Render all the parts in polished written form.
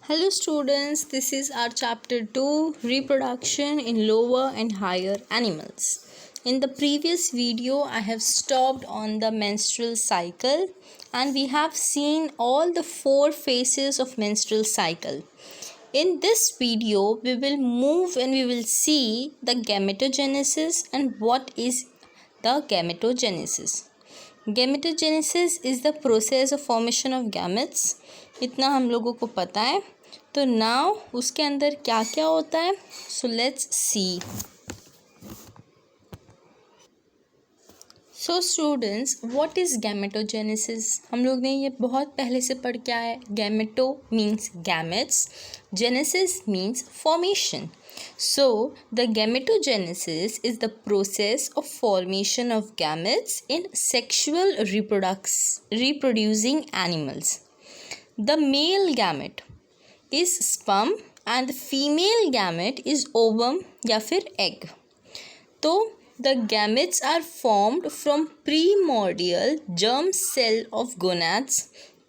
Hello students, this is our chapter 2 reproduction in lower and higher animals. In the previous video I have stopped on the menstrual cycle and we have seen all the 4 phases of menstrual cycle. In this video we will move and we will see the gametogenesis and what is the gametogenesis. Gametogenesis is the process of formation of gametes. इतना हम लोगों को पता है. तो now उसके अंदर क्या क्या होता है, so let's see. So students, what is gametogenesis? हम लोग ने ये बहुत पहले से पढ़ के आया है. Gameto means gametes, genesis means formation. So, the gametogenesis is the process of formation of gametes in sexual reproducing animals. The male gamete is sperm and the female gamete is ovum या फिर egg. तो the gametes are formed from primordial germ cell of gonads.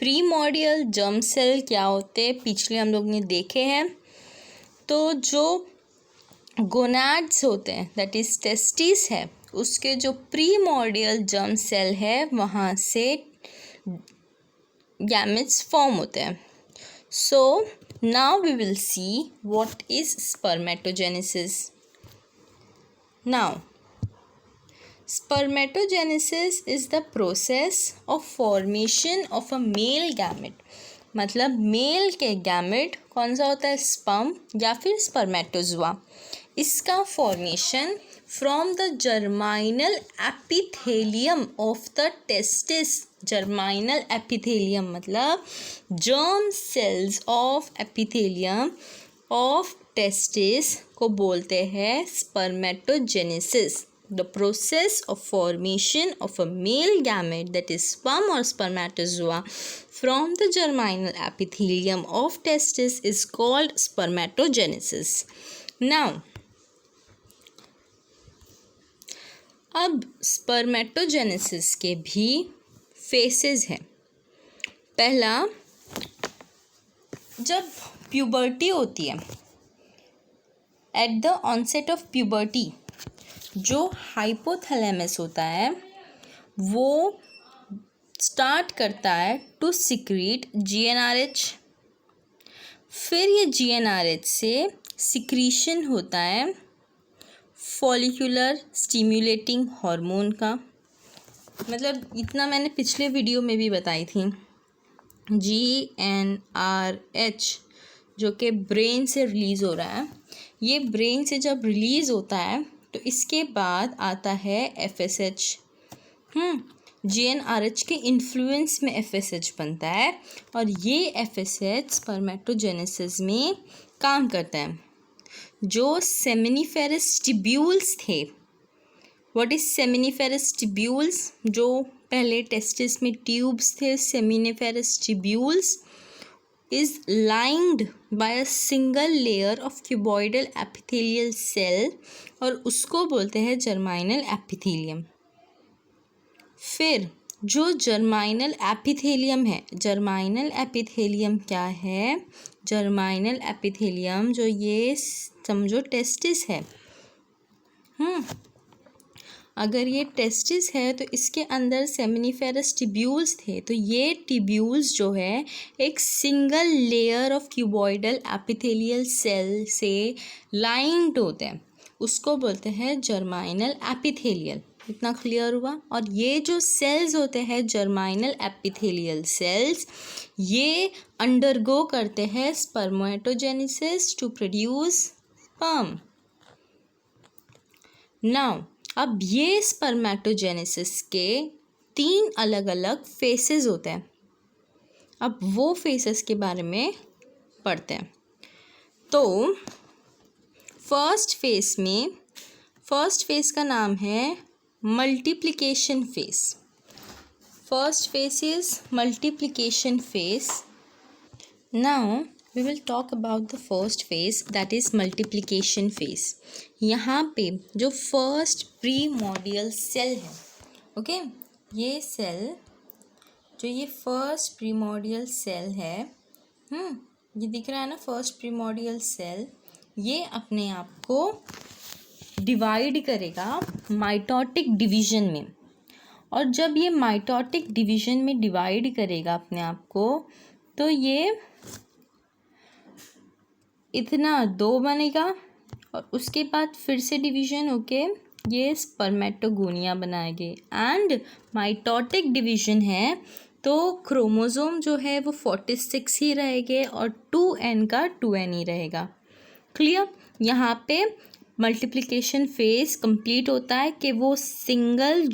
Primordial germ cell क्या होते हैं पिछले हम लोग ने देखे हैं. तो जो गोनाड्स होते हैं दैट इज़ टेस्टिस है, उसके जो प्रीमोर्डियल जर्म सेल है वहाँ से गैमेट्स फॉर्म होते हैं. So now we will see what is spermatogenesis. Now spermatogenesis is the process of formation of a male gamete. मतलब मेल के गैमेट कौन सा होता है, स्पर्म या फिर स्पर्मेटोजुआ. इसका formation from the germinal epithelium of the testis. Germinal epithelium मतलब germ cells of epithelium of testis को बोलते हैं spermatogenesis. The process of formation of a male gamete, that is sperm or spermatozoa, from the germinal epithelium of testis is called spermatogenesis. Now, अब spermatogenesis के भी phases हैं. पहला, जब puberty होती है, at the onset of puberty जो hypothalamus होता है वो स्टार्ट करता है टू सिक्रीट GnRH. फिर ये GnRH से सिक्रीशन होता है फॉलिकुलर स्टिम्युलेटिंग हार्मोन का. मतलब इतना मैंने पिछले वीडियो में भी बताई थी. GnRH जो कि ब्रेन से रिलीज़ हो रहा है, ये ब्रेन से जब रिलीज़ होता है तो इसके बाद आता है FSH. GnRH के इन्फ्लुएंस में FSH बनता है और ये FSH स्पर्मेटोजेनेसिस में काम करता है. जो सेमिनिफेरस टिब्यूल्स थे, व्हाट इज सेमिनिफेरस टिब्यूल्स? जो पहले टेस्टिस में ट्यूब्स थे, seminiferous tubules is lined by a single layer of cuboidal epithelial cell और उसको बोलते हैं जर्माइनल एपिथेलियम. फिर जो जर्माइनल एपिथेलियम है, जर्माइनल एपिथेलियम क्या है? जर्माइनल एपिथेलियम जो ये समझो टेस्टिस है. अगर ये टेस्टिस है तो इसके अंदर सेमिनिफेरस टिब्यूल्स थे. तो ये टिब्यूल्स जो है एक single layer of cuboidal epithelial cell से लाइंड होते हैं, उसको बोलते हैं जर्माइनल एपिथेलियल. इतना क्लियर हुआ? और ये जो सेल्स होते हैं जर्माइनल एपिथेलियल सेल्स, ये अंडरगो करते हैं spermatogenesis to produce sperm. Now अब ये स्पर्मेटोजेनेसिस के 3 अलग अलग फेसेस होते हैं. अब वो फेसेस के बारे में पढ़ते हैं. तो फर्स्ट फेस का नाम है multiplication face. First face is multiplication face. Now we will talk about the first phase, that is multiplication phase. यहाँ पे जो फर्स्ट प्रीमोर्डियल सेल है, ओके, ये सेल जो ये फर्स्ट प्रीमोर्डियल सेल है, ये दिख रहा है ना फर्स्ट प्रिमोर्डियल सेल, ये अपने आप को डिवाइड करेगा माइटोटिक डिवीजन में। और जब ये माइटोटिक डिवीजन में डिवाइड करेगा अपने आप को, तो ये इतना 2 बनेगा और उसके बाद फिर से डिवीजन होके ये स्पर्मेटोगोनिया बनाएंगे। एंड माइटोटिक डिवीजन है तो क्रोमोसोम जो है वो 46 ही रहेंगे और 2n का 2n ही रहेगा। क्लियर। यहाँ पे मल्टीप्लिकेशन फेज कंप्लीट होता है कि वो सिंगल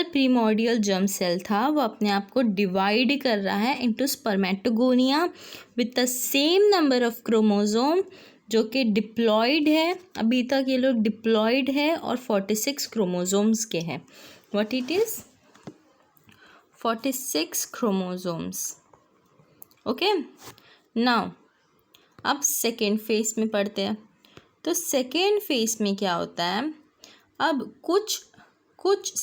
प्रीमोर्डियल जर्म सेल था, वो अपने आप को डिवाइड कर रहा है into spermatogonia with the same number of chromosome, जो कि डिप्लॉयड है। अभी तक ये लोग डिप्लॉयड है और 46 क्रोमोसोम्स के हैं। What it is? 46 chromosomes. Okay. Now अब सेकेंड फेज में पढ़ते हैं। तो सेकेंड फेज में क्या होता है, अब कुछ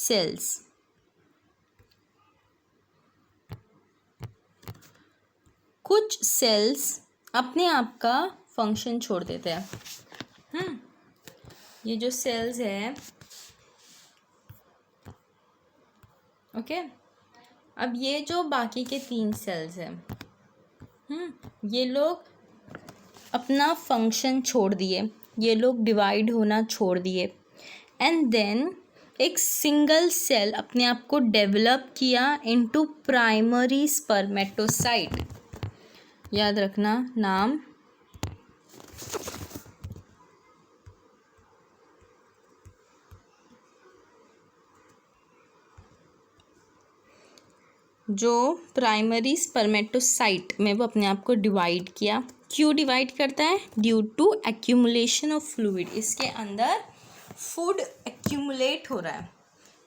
सेल्स अपने आप का फंक्शन छोड़ देते हैं। ये जो सेल्स है, ओके। अब ये जो बाकी के 3 सेल्स हैं, ये लोग अपना फंक्शन छोड़ दिए, ये लोग डिवाइड होना छोड़ दिए। एंड देन एक सिंगल सेल अपने आप को डेवलप किया इनटू प्राइमरी स्पर्मेटोसाइट। याद रखना नाम। जो प्राइमरी स्पर्मेटोसाइट में वो अपने आप को डिवाइड किया। क्यों डिवाइड करता है? Due to accumulation of fluid. इसके अंदर फूड एक्यूमुलेट हो रहा है,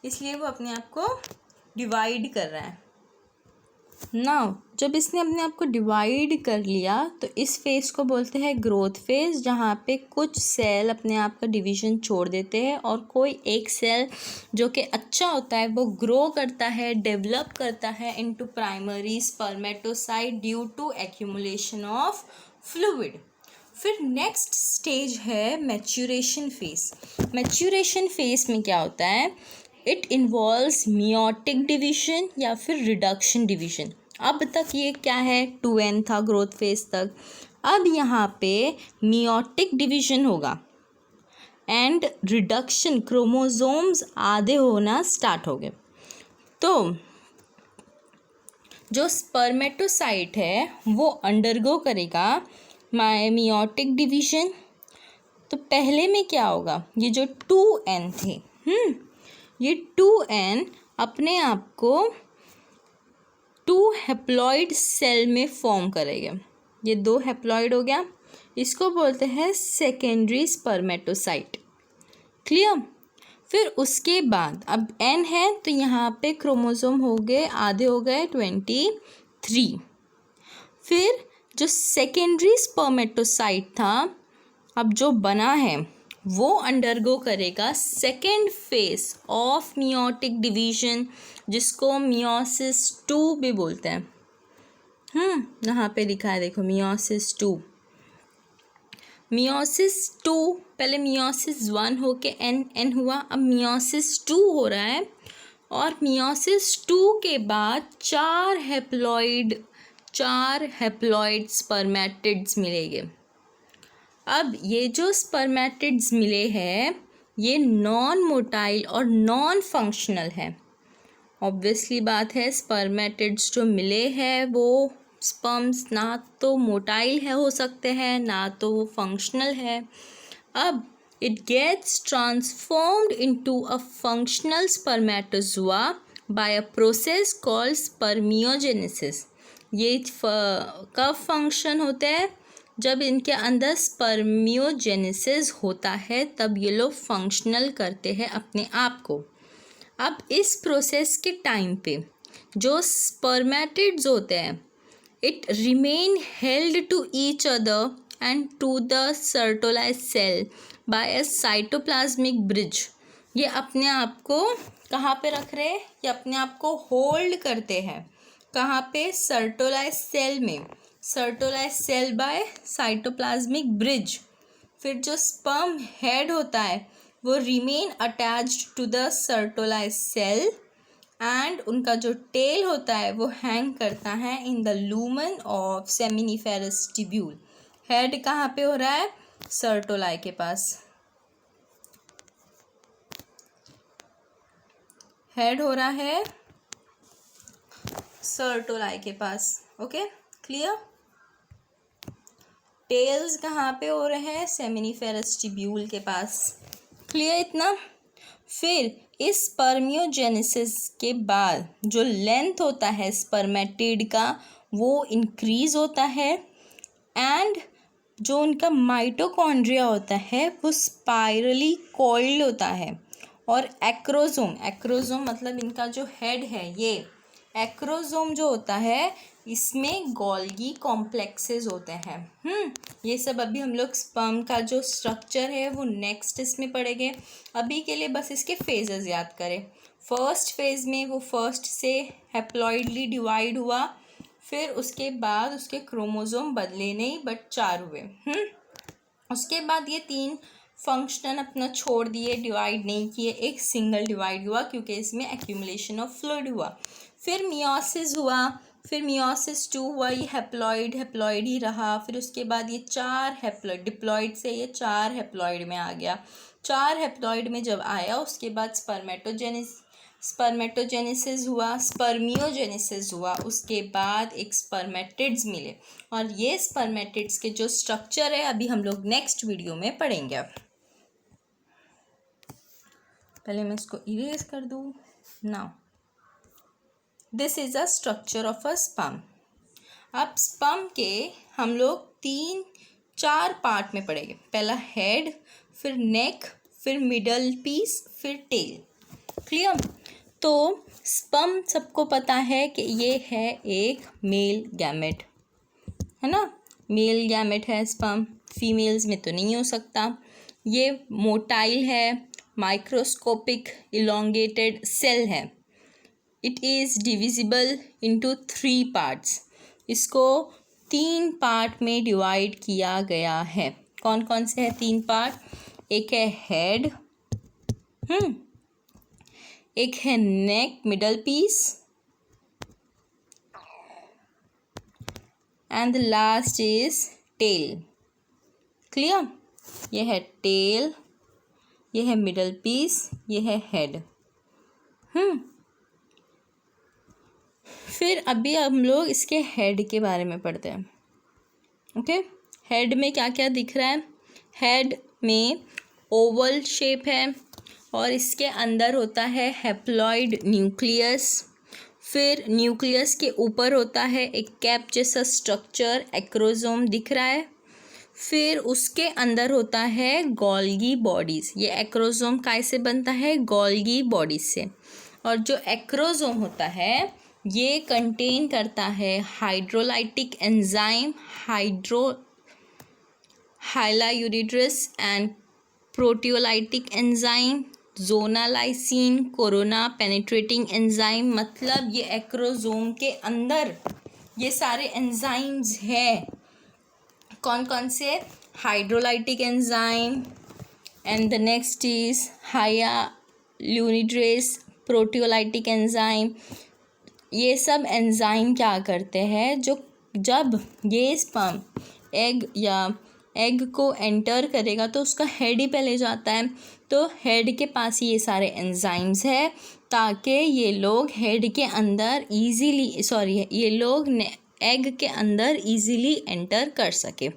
इसलिए वो अपने आप को डिवाइड कर रहा है। नाउ जब इसने अपने आप को डिवाइड कर लिया तो इस फेज को बोलते हैं ग्रोथ फेज, जहाँ पे कुछ सेल अपने आप का डिवीजन छोड़ देते हैं और कोई एक सेल जो कि अच्छा होता है वो ग्रो करता है, डेवलप करता है into primary spermatocyte due to accumulation of fluid. फिर नेक्स्ट स्टेज है मैच्यूरेशन फेज। मैच्यूरेशन फेज में क्या होता है? इट इन्वॉल्व्स मियोटिक डिवीजन या फिर रिडक्शन डिवीजन। अब तक ये क्या है? 2n था ग्रोथ फेज तक। अब यहाँ पे मियोटिक डिवीजन होगा एंड रिडक्शन, क्रोमोसोम्स आधे होना स्टार्ट हो गए। तो जो स्पर्मेटोसाइट है वो अंडरगो करेगा मियोटिक डिवीजन। तो पहले में क्या होगा? ये जो 2n थे, ये 2n अपने आप को 2 हैप्लॉइड सेल में फॉर्म करेंगे। ये 2 हैप्लॉइड हो गया, इसको बोलते हैं सेकेंडरी स्पर्मेटोसाइट। क्लियर। फिर उसके बाद अब n है तो यहाँ पे क्रोमोसोम हो गए, आधे हो गए 23। फिर जो सेकेंडरी स्पर्मेटोसाइट था अब जो बना है वो अंडरगो करेगा second phase of meiotic division, जिसको मियोसिस 2 भी बोलते हैं। यहाँ पे लिखा है देखो, मियोसिस 2। मियोसिस 2, पहले मियोसिस 1 होके एन हुआ, अब मियोसिस 2 हो रहा है। और मियोसिस 2 के बाद 4 हैप्लॉइड स्पर्मेटिड्स मिलेंगे। अब ये जो स्पर्मेटिड्स मिले हैं ये नॉन मोटाइल और नॉन फंक्शनल है। ऑब्वियसली बात है, स्पर्मेटिड्स जो मिले हैं वो स्पर्म्स ना तो मोटाइल है हो सकते हैं, ना तो वो फंक्शनल है। अब it gets transformed into a functional spermatozoa by a process called spermiogenesis. ये कब फंक्शन होते हैं? जब इनके अंदर स्पर्मियोजेनेसिस होता है तब ये लोग फंक्शनल करते हैं अपने आप को। अब इस प्रोसेस के टाइम पे जो स्पर्मेटिड्स होते हैं it remain held to each other and to the sertoli's cell by a cytoplasmic bridge. ये अपने आप को कहाँ पे रख रहे हैं? ये अपने आप को होल्ड करते हैं कहाँ पे? सर्टोलाइज सेल में, sertoli's cell by cytoplasmic bridge. फिर जो स्पर्म हेड होता है वो remain attached to the sertoli's cell and उनका जो टेल होता है वो हैंग करता है in the lumen of seminiferous tubule. Head कहाँ पे हो रहा है? सर्टोलाई के पास। हेड हो रहा है सर्टोलाई के पास। Okay, clear? टेल्स कहाँ पे हो रहे हैं? सेमिनिफेरस ट्यूब्यूल के पास। क्लियर इतना? फिर इस स्पर्मियोजेनेसिस के बाद जो लेंथ होता है स्पर्मेटिड का वो इंक्रीज होता है एंड जो उनका माइटोकॉन्ड्रिया होता है वो स्पाइरली कॉइल्ड होता है। और एक्रोसोम, एक्रोसोम मतलब इनका जो हेड है ये एक्रोसोम जो होता है इसमें गोल्गी कॉम्प्लेक्सेस होते हैं। ये सब अभी हम लोग स्पर्म का जो स्ट्रक्चर है वो नेक्स्ट इसमें पढ़ेंगे। अभी के लिए बस इसके फेजेस याद करें। फर्स्ट फेज में वो फर्स्ट से हैप्लॉइडली डिवाइड हुआ, फिर उसके बाद उसके क्रोमोसोम बदले नहीं बट 4 हुए। उसके बाद ये 3 फंक्शन अपना छोड़ दिए, डिवाइड नहीं किए, एक सिंगल डिवाइड हुआ क्योंकि इसमें एक्यूमुलेशन ऑफ फ्लूइड हुआ। फिर मियोसिस हुआ, फिर मियोसिस 2 हुआ, ये हैप्लॉइड हैप्लॉइड ही रहा। फिर उसके बाद ये 4 हैप्लॉइड, डिप्लॉइड से ये 4 हैप्लॉइड में आ गया। 4 हैप्लॉइड में जब आया उसके बाद स्पर्मेटोजेनेसिस हुआ, स्पर्मियोजेनेसिस हुआ, उसके बाद एक स्पर्मेटिड्स मिले और ये स्पर्मेटिड्स के जो स्ट्रक्चर है अभी हम लोग नेक्स्ट वीडियो में पढ़ेंगे। पहले मैं इसको इरेज कर दूँ। Now this is a structure of a sperm. अब स्पर्म के हम लोग 3-4 पार्ट में पढ़ेंगे। पहला हेड, फिर नेक, फिर मिडल पीस, फिर टेल। क्लियर? तो स्पर्म सबको पता है कि ये है एक मेल गैमेट, है ना? मेल गैमेट है स्पर्म, फीमेल्स में तो नहीं हो सकता। ये मोटाइल है, माइक्रोस्कोपिक इलोंगेटेड सेल है। It is divisible into 3 parts. इसको 3 पार्ट में डिवाइड किया गया है। कौन कौन से हैं 3 पार्ट? एक है हेड, एक है neck middle piece and the last is tail. Clear? ये है टेल, ये है मिडल पीस, ये है हेड। फिर अभी हम लोग इसके हेड के बारे में पढ़ते हैं। ओके, हेड में क्या क्या दिख रहा है? हेड में ओवल शेप है और इसके अंदर होता है हैप्लॉइड न्यूक्लियस। फिर न्यूक्लियस के ऊपर होता है एक कैप जैसा स्ट्रक्चर, एक्रोसोम दिख रहा है। फिर उसके अंदर होता है गोल्गी बॉडीज़। ये एक्रोसोम कैसे बनता है? गोल्गी बॉडीज से। और जो एक्रोसोम होता है ये कंटेन करता है hydrolytic enzyme, hyaluronidase and proteolytic enzyme, zonalysin, corona penetrating enzyme. मतलब ये एक्रोसोम के अंदर ये सारे एंजाइम्स हैं। कौन कौन से? Hydrolytic enzyme and the next is hyaluronidase, proteolytic enzyme. ये सब एंजाइम क्या करते हैं? जो जब ये स्पर्म एग को एंटर करेगा तो उसका हेड ही पहले जाता है, तो हेड के पास ही ये सारे एंजाइम्स है ताकि ये लोग हेड के अंदर ये लोग एग के अंदर इजीली एंटर कर सके।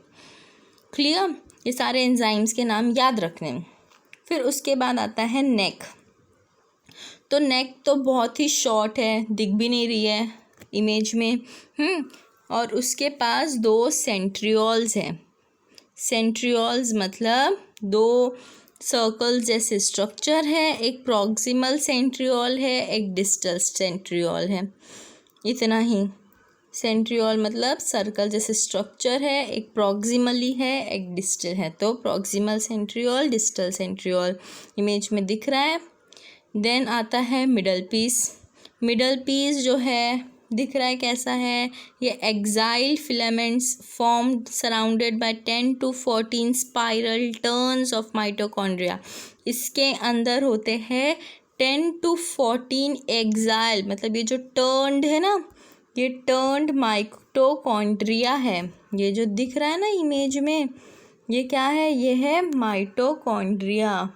क्लियर? ये सारे एंजाइम्स के नाम याद रखने। फिर उसके बाद आता है नेक। तो नेक तो बहुत ही शॉर्ट है, दिख भी नहीं रही है इमेज में। और उसके पास 2 सेंट्रियोल्स हैं। सेंट्रियोल्स मतलब 2 सर्कल जैसे स्ट्रक्चर है। एक प्रॉक्सिमल सेंट्रियोल है, एक डिस्टल सेंट्रियोल है। इतना ही। सेंट्रियोल मतलब सर्कल जैसे स्ट्रक्चर है, एक प्रॉक्सिमली है, एक डिस्टल है। तो proximal centriole, distal centriole image में दिख रहा है। देन आता है मिडल पीस। मिडल पीस जो है दिख रहा है कैसा है? ये axial filaments formed surrounded by 10 to 14 spiral turns of mitochondria. इसके अंदर होते हैं 10 to 14 एक्साइल, मतलब ये जो टर्न्ड है ना, ये टर्न्ड माइटोकॉन्ड्रिया है। ये जो दिख रहा है ना इमेज में, ये क्या है? ये है माइटोकॉन्ड्रिया।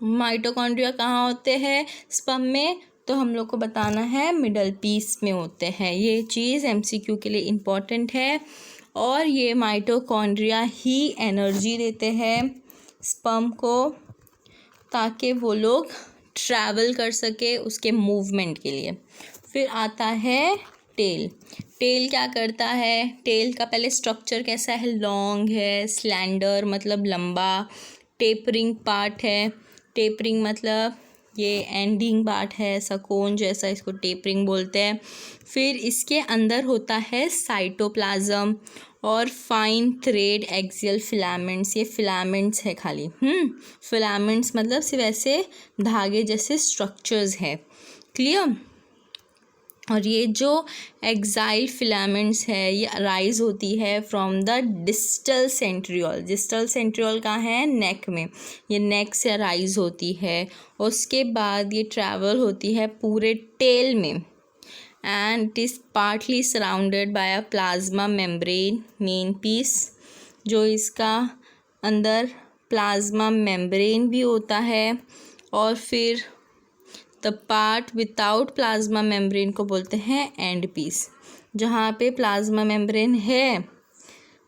माइटोकॉन्ड्रिया कहाँ होते हैं स्पर्म में? तो हम लोग को बताना है मिडल पीस में होते हैं। ये चीज़ एमसीक्यू के लिए इम्पॉर्टेंट है। और ये माइटोकॉन्ड्रिया ही एनर्जी देते हैं स्पर्म को, ताकि वो लोग ट्रैवल कर सके उसके मूवमेंट के लिए। फिर आता है टेल। टेल क्या करता है? टेल का पहले स्ट्रक्चर कैसा है? लॉन्ग है, स्लैंडर मतलब लंबा, टेपरिंग पार्ट है। टेपरिंग मतलब ये एंडिंग पार्ट है, सकोन जैसा, इसको टेपरिंग बोलते हैं। फिर इसके अंदर होता है साइटोप्लाज्म और फाइन थ्रेड एक्सियल फिलामेंट्स। ये फिलामेंट्स है खाली, फिलामेंट्स मतलब सिर्फ ऐसे धागे जैसे स्ट्रक्चर्स है। क्लियर? और ये जो एक्साइल फिलामेंट्स है ये अराइज होती है from the distal centriole. Distal centriole कहाँ है? नेक में। ये नेक से अराइज होती है। उसके बाद ये ट्रैवल होती है पूरे टेल में, and it is partly surrounded by a plasma membrane main piece. जो इसका अंदर प्लाज्मा मेम्ब्रेन भी होता है। और फिर the part without plasma membrane को बोलते हैं एंड पीस। जहाँ पे प्लाज्मा मेम्ब्रेन है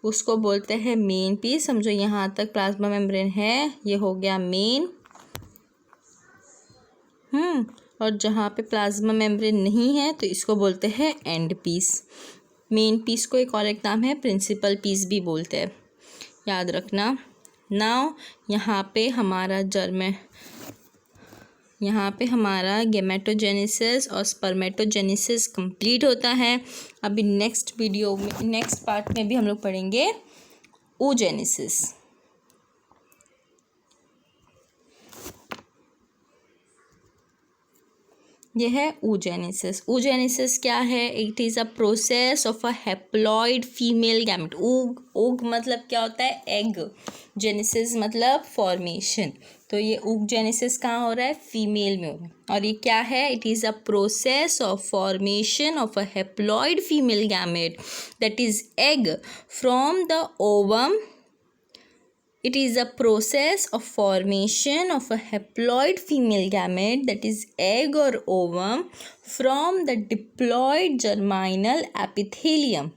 उसको बोलते हैं मेन पीस। समझो यहाँ तक प्लाज्मा मेम्ब्रेन है, ये हो गया मेन। और जहाँ पे प्लाज्मा मेम्ब्रेन नहीं है तो इसको बोलते हैं एंड पीस। मेन पीस को एक और एक नाम है प्रिंसिपल पीस भी बोलते हैं, याद रखना। नाउ यहाँ पे हमारा गेमेटोजेनेसिस और स्पर्मेटोजेनेसिस कंप्लीट होता है। अभी नेक्स्ट वीडियो में, नेक्स्ट पार्ट में भी हम लोग पढ़ेंगे oogenesis। यह है oogenesis। oogenesis क्या है? It is a process of a haploid female gamete. Oog मतलब क्या होता है? एग। जेनेसिस मतलब फॉर्मेशन। तो ये oogenesis कहाँ हो रहा है? फीमेल में हो रहा है। और ये क्या है? It is a process of formation of a haploid female gamete that is egg from the ovum. It is a process of formation of a haploid female gamete, that is egg or ovum, from the diploid germinal epithelium.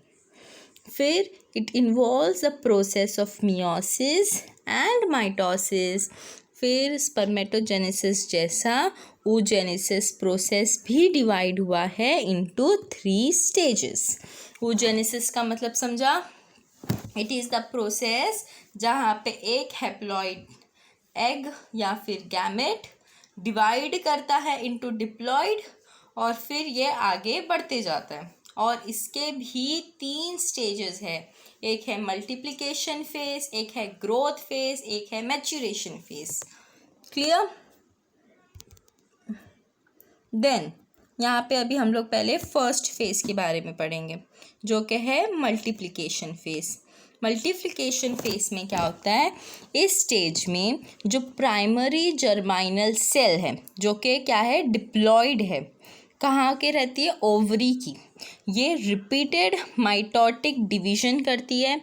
फिर it involves the process of meiosis and mitosis. फिर spermatogenesis जैसा oogenesis process भी divide हुआ है into 3 stages. oogenesis का मतलब समझा? It is the process जहाँ पे एक हैप्लॉइड एग या फिर गैमेट डिवाइड करता है इनटू डिप्लॉइड, और फिर ये आगे बढ़ते जाता है। और इसके भी 3 स्टेजेस है। एक है मल्टीप्लिकेशन फेज, एक है ग्रोथ फेज, एक है मैच्यूरेशन फेज। क्लियर? देन यहाँ पे अभी हम लोग पहले फर्स्ट फेज के बारे में पढ़ेंगे, जो कि है मल्टीप्लिकेशन फेज। मल्टीप्लिकेशन फेज में क्या होता है? इस स्टेज में जो प्राइमरी जर्माइनल सेल है, जो कि क्या है? डिप्लॉइड है। कहाँ के रहती है? ओवरी की। ये रिपीटेड माइटोटिक डिवीजन करती है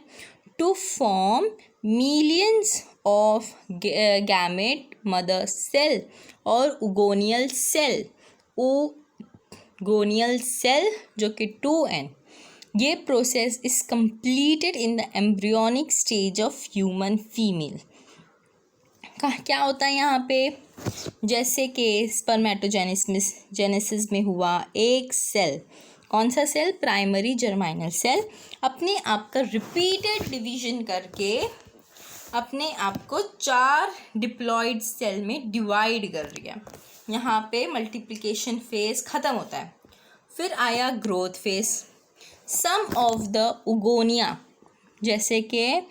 to form millions of gamete mother cell और उगोनियल सेल। उगोनियल सेल जो कि 2n। ये process is completed in the embryonic stage of human female. क्या होता है यहाँ पे? जैसे कि स्पर्मेटोजेनेसिस में हुआ, एक सेल, कौन सा सेल? प्राइमरी जर्माइनल सेल, अपने आप का रिपीटेड डिवीजन करके अपने आप को 4 डिप्लॉइड सेल में डिवाइड कर लिया। यहाँ पे मल्टीप्लिकेशन फेज ख़त्म होता है। फिर आया growth phase. Some of the oogonia, जैसे कि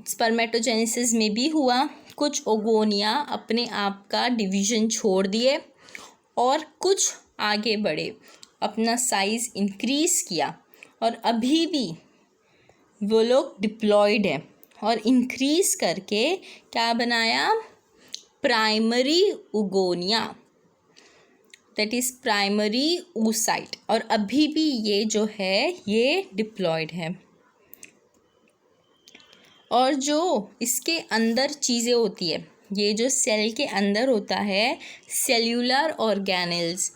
स्पर्मेटोजेनेसिस में भी हुआ, कुछ ओगोनिया अपने आप का डिवीजन छोड़ दिए और कुछ आगे बढ़े, अपना साइज़ इंक्रीज़ किया और अभी भी वो लोग डिप्लॉयड है और इंक्रीज़ करके क्या बनाया, primary उगोनिया, that is primary oocyte, और अभी भी ये जो है ये डिप्लॉयड है। और जो इसके अंदर चीज़ें होती है, ये जो सेल के अंदर होता है, cellular organelles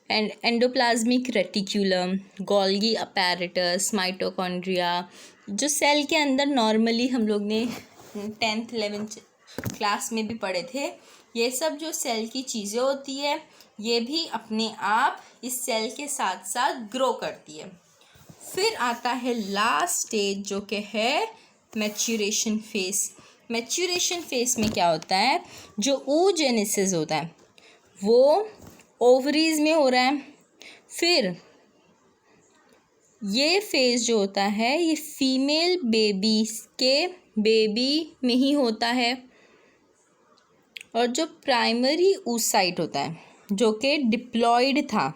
and endoplasmic reticulum, Golgi apparatus, mitochondria, जो सेल के अंदर नॉर्मली हम लोग ने 10th 11th क्लास में भी पढ़े थे, ये सब जो सेल की चीज़ें होती है ये भी अपने आप इस सेल के साथ साथ ग्रो करती है। फिर आता है लास्ट स्टेज जो कि है मैच्यूरेशन फेस। मैच्यूरेशन फेस में क्या होता है, जो oogenesis होता है वो ओवरीज में हो रहा है। फिर ये फेज जो होता है ये फीमेल बेबी में ही होता है। और जो प्राइमरी oocyte होता है जो कि डिप्लॉयड था,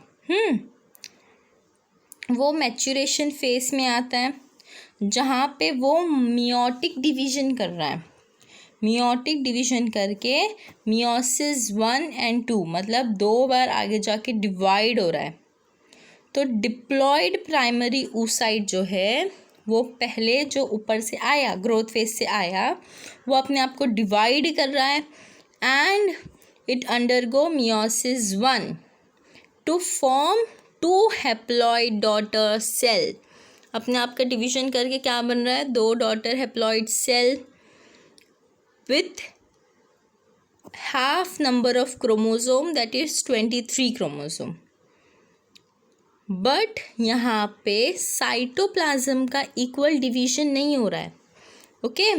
वो मैच्यूरेशन फेस में आता है, जहाँ पे वो मियोटिक डिवीज़न कर रहा है। मियोटिक डिवीज़न करके मियोसिस 1 और 2 मतलब 2 बार आगे जाके डिवाइड हो रहा है। तो डिप्लॉयड प्राइमरी oocyte जो है वो पहले जो ऊपर से आया, ग्रोथ फेज से आया, वो अपने आप को डिवाइड कर रहा है and it undergo meiosis 1 to form 2 haploid daughter cell. अपने आप का डिवीज़न करके क्या बन रहा है, 2 daughter haploid cell with half number of chromosome, that is 23 chromosome। But यहाँ पे साइटोप्लाज्म का इक्वल डिवीजन नहीं हो रहा है। ओके,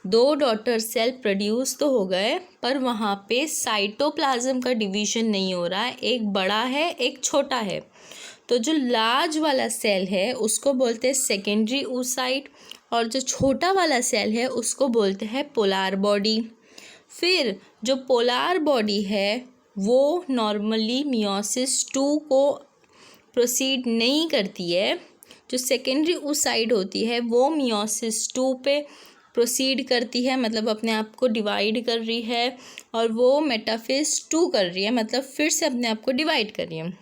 2 डॉटर सेल प्रोड्यूस तो हो गए पर वहाँ पे साइटोप्लाज्म का डिवीजन नहीं हो रहा है, एक बड़ा है एक छोटा है। तो जो लार्ज वाला सेल है उसको बोलते हैं सेकेंडरी oocyte और जो छोटा वाला सेल है उसको बोलते हैं पोलार बॉडी। फिर जो पोलार बॉडी है वो नॉर्मली मियोसिस 2 को प्रोसीड नहीं करती है। जो सेकेंडरी oocyte होती है वो मियोसिस 2 पे प्रोसीड करती है, मतलब अपने आप को डिवाइड कर रही है, और वो मेटाफेज 2 कर रही है, मतलब फिर से अपने आप को डिवाइड कर रही है।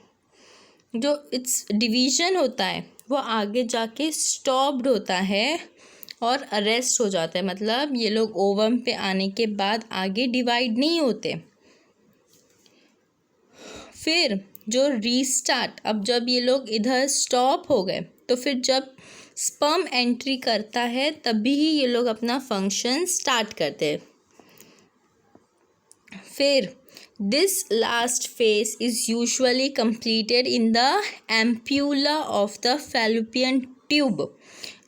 जो इट्स डिवीज़न होता है वो आगे जाके स्टॉप्ड होता है और अरेस्ट हो जाता है, मतलब ये लोग ओवम पे आने के बाद आगे डिवाइड नहीं होते। फिर जो रीस्टार्ट, अब जब ये लोग इधर स्टॉप हो गए तो फिर जब स्पर्म एंट्री करता है तभी ही ये लोग अपना फंक्शन स्टार्ट करते हैं। फिर this last phase is usually completed in the ampulla of the fallopian tube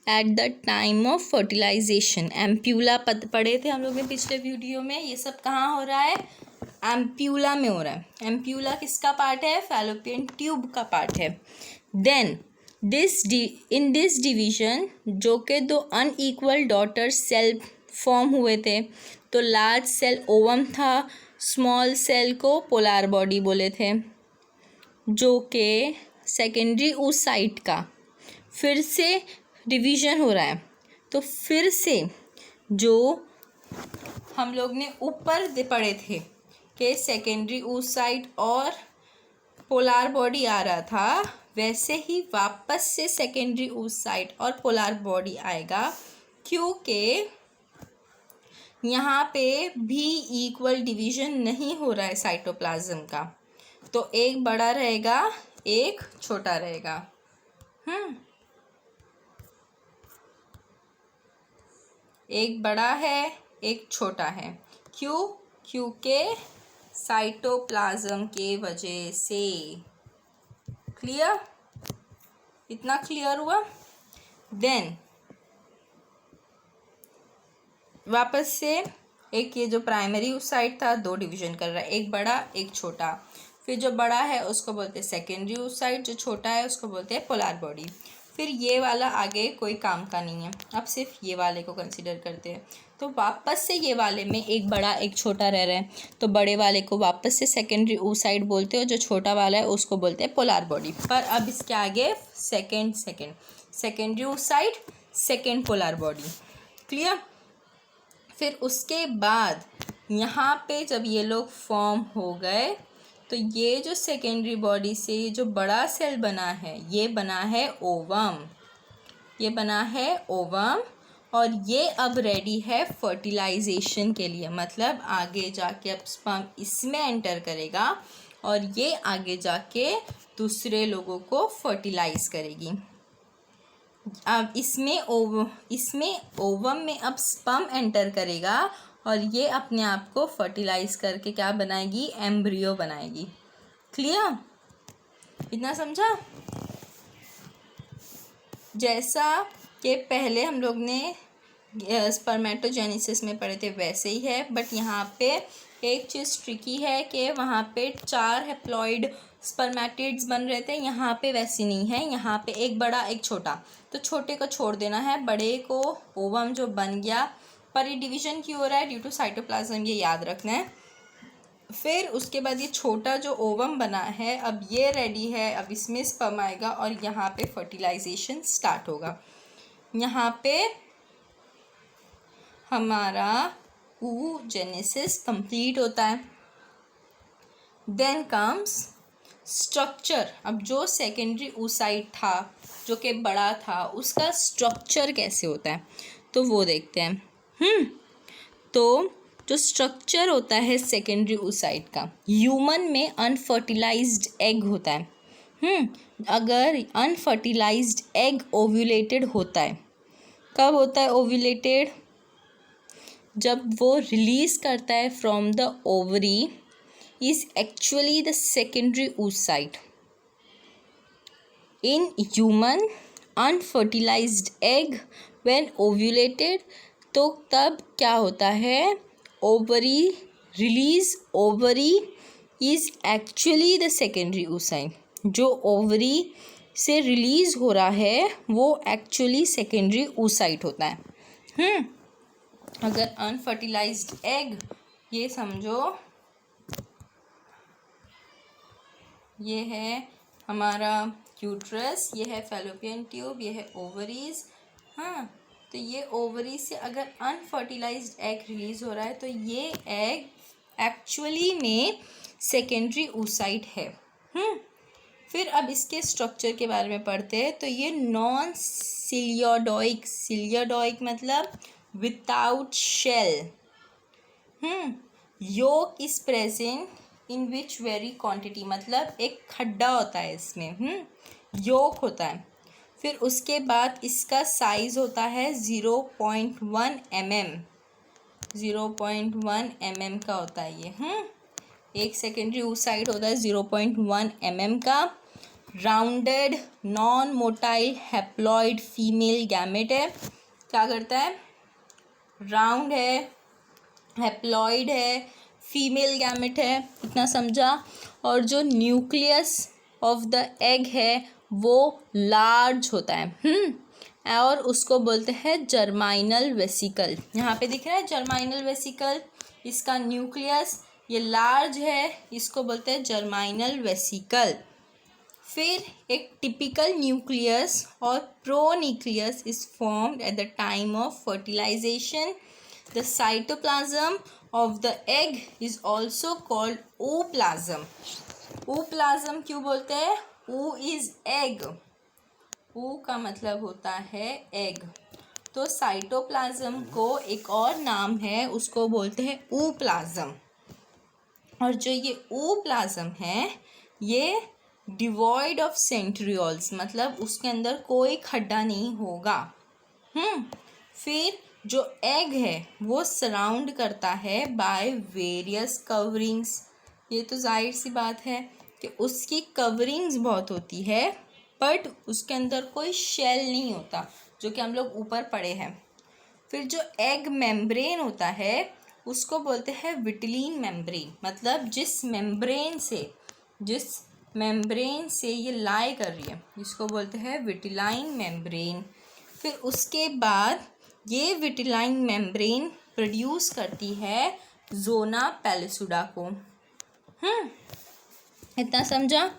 at the time of fertilization। ampulla पढ़े थे हम लोग ने पिछले वीडियो में। ये सब कहाँ हो रहा है, ampulla में हो रहा है। ampulla किसका पार्ट है, fallopian tube का पार्ट है। then in this division जो के 2 unequal daughter cell फॉर्म हुए थे, तो लार्ज सेल ओवम था, स्मॉल सेल को पोलार बॉडी बोले थे, जो कि सेकेंडरी oocyte का फिर से डिवीज़न हो रहा है। तो फिर से जो हम लोग ने ऊपर पढ़े थे कि सेकेंडरी oocyte और पोलार बॉडी आ रहा था, वैसे ही वापस से सेकेंडरी oocyte और पोलार बॉडी आएगा, क्योंकि यहाँ पे भी इक्वल डिवीज़न नहीं हो रहा है साइटोप्लाज्म का। तो एक बड़ा रहेगा एक छोटा रहेगा। एक बड़ा है एक छोटा है, क्यों, क्योंकि साइटोप्लाज्म के वजह से। क्लियर, इतना क्लियर हुआ। देन वापस से एक ये जो प्राइमरी oocyte था 2 डिवीज़न कर रहा है, एक बड़ा एक छोटा। फिर जो बड़ा है उसको बोलते हैं सेकेंडरी oocyte, जो छोटा है उसको बोलते हैं पोलार बॉडी। फिर ये वाला आगे कोई काम का नहीं है, अब सिर्फ ये वाले को कंसिडर करते हैं। तो वापस से ये वाले में एक बड़ा एक छोटा रह रहा है, तो बड़े वाले को वापस से सेकेंडरी oocyte बोलते हैं, जो छोटा वाला है उसको बोलते हैं पोलर बॉडी। पर अब इसके आगे secondary oocyte, second polar body. Clear? फिर उसके बाद यहाँ पे जब ये लोग फॉर्म हो गए तो ये जो सेकेंडरी बॉडी से जो बड़ा सेल बना है ये बना है ओवम, और ये अब रेडी है फर्टिलाइजेशन के लिए। मतलब आगे जाके अब स्पर्म इसमें एंटर करेगा और ये आगे जाके दूसरे लोगों को फर्टिलाइज करेगी। अब इसमें ओवम में अब स्पर्म एंटर करेगा और ये अपने आप को फर्टिलाइज करके क्या बनाएगी? एम्ब्रियो बनाएगी। क्लियर? इतना समझा? जैसा कि पहले हम लोग ने स्पर्मेटोजेनेसिस में पढ़े थे वैसे ही है, बट यहाँ पे एक चीज़ ट्रिकी है कि वहाँ पे 4 हैप्लॉइड स्पर्मेटिड्स बन रहे थे, यहाँ पे वैसी नहीं है। यहाँ पे एक बड़ा एक छोटा, तो छोटे को छोड़ देना है, बड़े को ओवम जो बन गया। पर ये डिवीजन क्यों हो रहा है? ड्यू टू साइटोप्लाज्म, ये याद रखना है। फिर उसके बाद ये छोटा जो ओवम बना है अब ये रेडी है, अब इसमें स्पर्म आएगा और यहाँ पे फर्टिलाइजेशन स्टार्ट होगा। यहाँ पे हमारा oogenesis कंप्लीट होता है। Then comes structure. अब जो सेकेंडरी oocyte था जो कि बड़ा था उसका स्ट्रक्चर कैसे होता है तो वो देखते हैं। तो जो स्ट्रक्चर होता है सेकेंडरी oocyte का, ह्यूमन में अनफर्टिलाइज्ड एग होता है। अगर अनफर्टिलाइज्ड एग ओव्यूलेटेड होता है, कब होता है ओव्यूलेटेड? जब वो रिलीज करता है from the ovary is actually the secondary oocyte. In human, unfertilized egg when ovulated, तो तब क्या होता है? Ovary release, ovary is actually the secondary oocyte. जो ओवरी से रिलीज हो रहा है वो एक्चुअली सेकेंडरी oocyte होता है। अगर अनफर्टिलाइज्ड एग, ये समझो ये है हमारा यूट्रस, ये है फैलोपियन ट्यूब, ये है ओवरीज। तो ये ओवरी से अगर अनफर्टिलाइज्ड एग रिलीज हो रहा है तो ये एग एक्चुअली में सेकेंडरी oocyte है। फिर अब इसके स्ट्रक्चर के बारे में पढ़ते हैं। तो ये नॉन सिलियोडोइक, सिलियोडोइक मतलब without shell. Yolk is present in which very quantity, मतलब एक खड्डा होता है इसमें, योक होता है। फिर उसके बाद इसका साइज होता है 0.1 mm, 0.1 mm का होता है ये। एक सेकेंडरी oocyte होता है 0.1 mm का। Rounded non motile haploid female gamete है। क्या करता है? राउंड है, हैप्लॉइड है, फीमेल गैमेट है। इतना समझा? और जो न्यूक्लियस ऑफ द एग है वो लार्ज होता है और उसको बोलते हैं जर्माइनल वेसिकल। यहाँ पे दिख रहा है जर्माइनल वेसिकल, इसका न्यूक्लियस ये लार्ज है, इसको बोलते हैं जर्माइनल वेसिकल। फिर एक टिपिकल न्यूक्लियस और pronucleus is formed at the time of fertilisation. The cytoplasm of the egg is also called ooplasm. ooplasm क्यों बोलते हैं? ओ is egg, ओ का मतलब होता है egg। तो साइटोप्लाज्म को एक और नाम है, उसको बोलते हैं ooप्लाज्म। और जो ये ooप्लाज्म है ये डिवॉइड ऑफ सेंट्रियोल्स, मतलब उसके अंदर कोई खड्डा नहीं होगा। फिर जो एग है वो सराउंड करता है बाय वेरियस कवरिंग्स। ये तो जाहिर सी बात है कि उसकी कवरिंग्स बहुत होती है बट उसके अंदर कोई शेल नहीं होता, जो कि हम लोग ऊपर पढ़े हैं। फिर जो एग मेम्ब्रेन होता है उसको बोलते हैं विटिलिन मेम्ब्रेन, मतलब जिस मेम्ब्रेन से, जिस मेम्ब्रेन से ये लाई कर रही है, जिसको बोलते हैं विटिलाइन मेम्ब्रेन। फिर उसके बाद ये विटिलाइन मेम्ब्रेन प्रोड्यूस करती है जोना पैलिसुडा को। इतना समझा?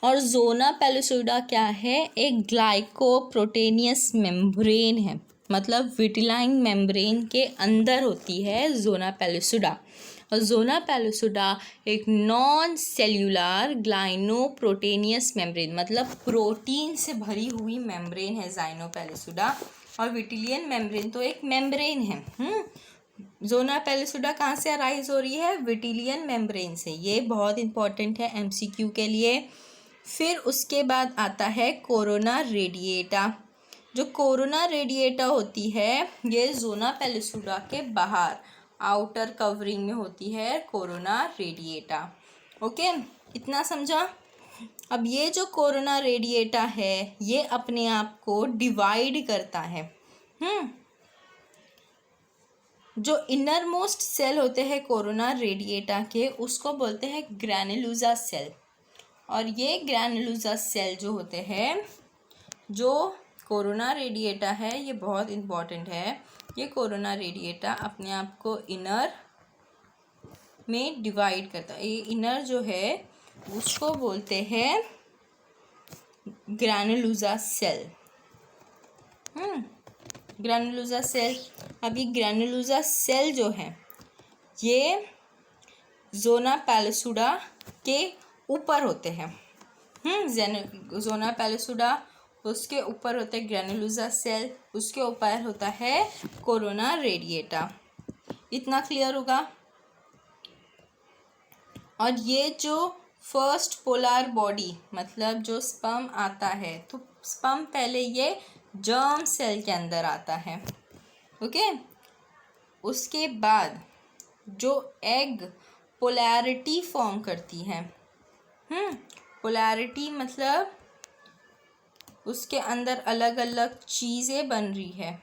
और जोना पैलिसुडा क्या है? एक ग्लाइकोप्रोटेनियस मेम्ब्रेन है, मतलब विटिलाइन मेम्ब्रेन के अंदर होती है जोना पैलिसुडा। और जोना पैलिसुडा एक नॉन सेल्यूलर ग्लाइनोप्रोटेनियस मेम्ब्रेन, मतलब प्रोटीन से भरी हुई मेम्ब्रेन है जाइनो पैलिसुडा। और विटिलियन मेम्ब्रेन तो एक मेम्ब्रेन है। जोना पैलिसुडा कहाँ से अराइज हो रही है? विटिलियन मेम्ब्रेन से। ये बहुत इंपॉर्टेंट है एमसीक्यू के लिए। फिर उसके बाद आता है कोरोना रेडिएटा। जो कोरोना रेडिएटा होती है ये जोना पैलिसुडा के बाहर आउटर कवरिंग में होती है कोरोना रेडिएटा। ओके, इतना समझा? अब ये जो कोरोना रेडिएटा है ये अपने आप को डिवाइड करता है। जो इनर मोस्ट सेल होते हैं कोरोना रेडिएटा के, उसको बोलते हैं ग्रैनुलोसा सेल। और ये ग्रैनुलोसा सेल जो होते हैं, जो कोरोना रेडिएटा है, ये बहुत इम्पॉर्टेंट है। ये कोरोना रेडिएटा अपने आप को इनर में डिवाइड करता है। ये इनर जो है उसको बोलते हैं ग्रैनुलोसा सेल। Granulosa cell. अब ये ग्रैनुलोसा सेल जो है ये जोना पैलिसुडा के ऊपर होते हैं। जोना पैलिसुडा, उसके ऊपर होते हैं ग्रैनुलोसा सेल, उसके ऊपर होता है कोरोना रेडिएटा। इतना क्लियर होगा? और ये जो फर्स्ट पोलर बॉडी, मतलब जो स्पर्म आता है, तो स्पर्म पहले ये जर्म सेल के अंदर आता है। ओके, उसके बाद जो एग पोलैरिटी फॉर्म करती है, पोलैरिटी मतलब उसके अंदर अलग अलग चीज़ें बन रही है,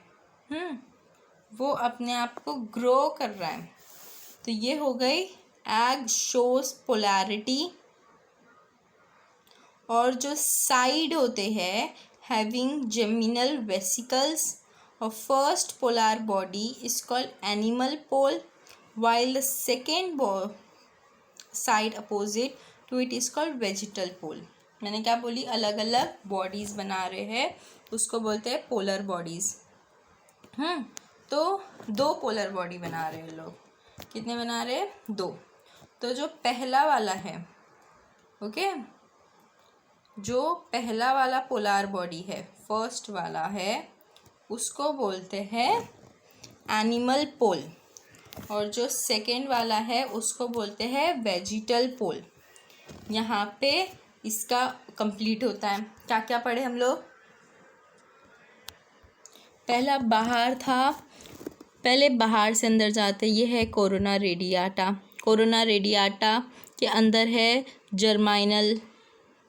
वो अपने आप को ग्रो कर रहा है। तो ये हो गई एग शोज पोलैरिटी। और जो साइड होते हैं having geminal vesicles of first polar body is called animal pole, while the second side opposite to it is called vegetal pole. मैंने क्या बोली? अलग अलग बॉडीज़ बना रहे हैं, उसको बोलते हैं पोलर बॉडीज़। तो 2 पोलर बॉडी बना रहे हैं लोग। कितने बना रहे हैं? 2। तो जो पहला वाला है, ओके, जो पहला वाला पोलर बॉडी है, फर्स्ट वाला है, उसको बोलते हैं एनिमल पोल। और जो सेकेंड वाला है उसको बोलते हैं वेजिटल पोल। यहाँ पे इसका कंप्लीट होता है। क्या क्या पढ़े हम लोग? पहला बाहर था, पहले बाहर से अंदर जाते, ये है कोरोना रेडिएटा। कोरोना रेडिएटा के अंदर है जर्माइनल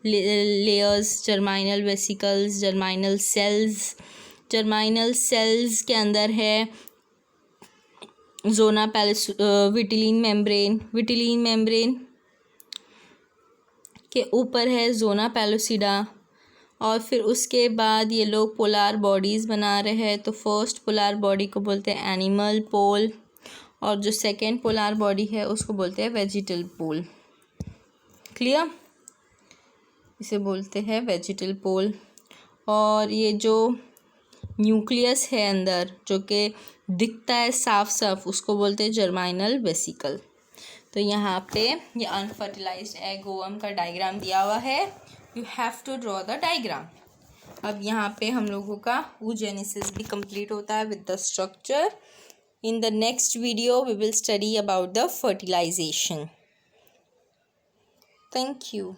लेयर्स, जर्माइनल वेसिकल्स, जर्माइनल सेल्स। जर्माइनल सेल्स के अंदर है जोना विटिलिन मेम्ब्रेन। विटिलिन मेम्ब्रेन के ऊपर है जोना पैलिसुडा। और फिर उसके बाद ये लोग पोलर बॉडीज़ बना रहे हैं। तो फर्स्ट पोलर बॉडी को बोलते हैं एनिमल पोल, और जो सेकेंड पोलर बॉडी है उसको बोलते हैं वेजिटल पोल। क्लियर? इसे बोलते हैं वेजिटल पोल। और ये जो न्यूक्लियस है अंदर, जो कि दिखता है साफ साफ, उसको बोलते हैं जर्माइनल वेसिकल। तो यहाँ पे ये अनफर्टिलाइज्ड एग ओवम का डायग्राम दिया हुआ है। You have to draw the diagram. अब यहाँ पे हम लोगों का oogenesis भी कंप्लीट होता है with the structure. In the next video we will study about the fertilisation. Thank you.